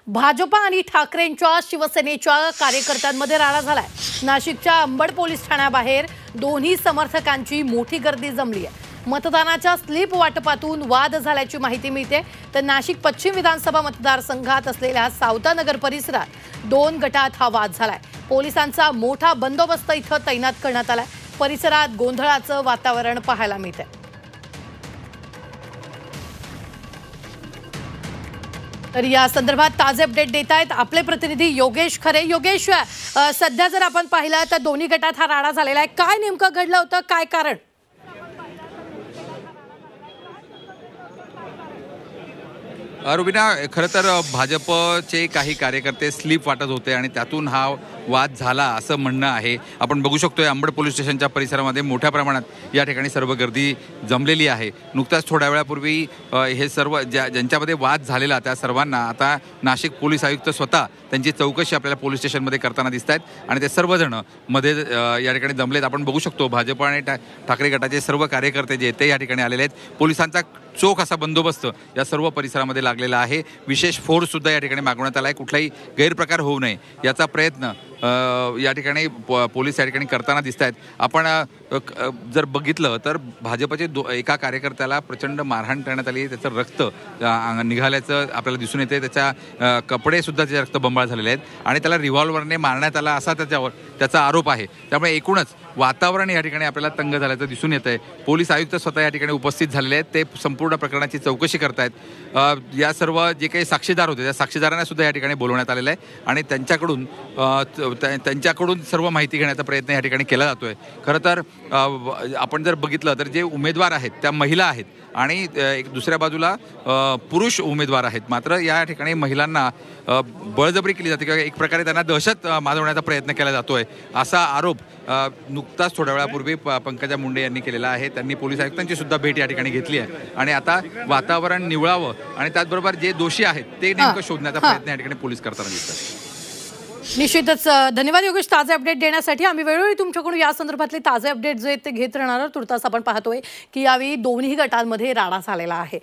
भाजपा आणि ठाकरेंच्या शिवसेनेच्या कार्यकर्त्यांमध्ये राडा झालाय। नाशिकच्या अंबड पोलीस ठाण्याबाहेर दोन्ही समर्थकांची मोठी गर्दी जमली आहे। मतदानाच्या स्लिप वाटपातून वाद झाल्याची माहिती मिळते। तर नाशिक पश्चिम विधानसभा मतदारसंघात असलेल्या सावतानगर परिसरात दोन गटात हा वाद झालाय। पोलिसांचा मोठा बंदोबस्त इथं तैनात करण्यात आलाय। परिसरात गोंधळाचं वातावरण पाहायला मिळतंय। तर या संदर्भात ताजे अपडेट देत आहेत आपले प्रतिनिधी योगेश खरे। योगेश, सध्या जर आपण पाहिलं तर दोन्ही गटात हा राडा झालेला आहे, काय नेमकं घडलं होतं, काय कारण? रुबीना, खरं तर भाजपचे काही कार्यकर्ते स्लिप वाटत होते आणि त्यातून हा वाद झाला असं म्हणणं आहे। आपण बघू शकतोय अंबड पोलीस स्टेशनच्या परिसरामध्ये मोठ्या प्रमाणात या ठिकाणी सर्व गर्दी जमलेली आहे। नुकताच थोड्या वेळापूर्वी हे सर्व ज्यांच्यामध्ये वाद झालेला त्या सर्वांना आता नाशिक पोलीस आयुक्त स्वतः त्यांची चौकशी आपल्याला पोलीस स्टेशनमध्ये करताना दिसत आहेत आणि ते सर्वजण मध्ये या ठिकाणी जमलेत। आपण बघू शकतो भाजप आणि ठाकरे गटाचे सर्व कार्यकर्ते जे ते या ठिकाणी आलेले आहेत। पोलिसांचा चोख असा बंदोबस्त या सर्व परिसरामध्ये लागलेला आहे। विशेष फोर्स सुद्धा या ठिकाणी मागवण्यात आला आहे, कुठलाही गैरप्रकार होऊ नये याचा प्रयत्न या ठिकाणी पोलीस या ठिकाणी करताना दिसत आहेत। आपण जर बघितलं तर भाजपचे एका कार्यकर्त्याला प्रचंड मारहाण करण्यात आली, त्याचं रक्त निघाल्याचं आपल्याला दिसून येते। त्याच्या कपडे सुद्धा त्याचे रक्तबंबाळ झालेले आहेत आणि त्याला रिव्हॉल्वरने मारण्यात आला असा त्याचा आरोप आहे। त्यामुळे एकूणच वातावरण या ठिकाणी आपल्याला तंग झाल्याचं दिसून येत आहे। पोलीस आयुक्त स्वतः या ठिकाणी उपस्थित झालेले आहेत, ते संपूर्ण प्रकरणाची चौकशी करतायत। या सर्व जे काही साक्षीदार होते त्या साक्षीदारांना सुद्धा या ठिकाणी बोलवण्यात आलेलं आहे आणि त्यांच्याकडून सर्व माहिती घेण्याचा प्रयत्न या ठिकाणी केला जातोय। खरं तर आपण जर बघितलं तर जे उमेदवार आहेत त्या महिला आहेत आणि एक दुसऱ्या बाजूला पुरुष उमेदवार आहेत। मात्र या ठिकाणी महिलांना बळजबरी केली जाते किंवा एक प्रकारे त्यांना दहशत माजवण्याचा प्रयत्न केला जातोय असा आरोप नुकताच थोड्या वेळापूर्वी पंकजा मुंडे यांनी केलेला आहे। त्यांनी पोलीस आयुक्तांची सुद्धा भेट या ठिकाणी घेतली आहे आणि आता वातावरण निवळावं आणि त्याचबरोबर जे दोषी आहेत ते नेमकं शोधण्याचा प्रयत्न या ठिकाणी पोलीस करताना दिसतात। निश्चितच धन्यवाद योगेश ताजे अपडेट देण्यासाठी। आम्ही वेळोवेळी तुमच्याकडून या संदर्भातले ताजे अपडेट जे ते घेत राहणार। तुर्तास आपण पाहतोय की यावेळी दोन्ही गटांमध्ये राडा झालेला आहे।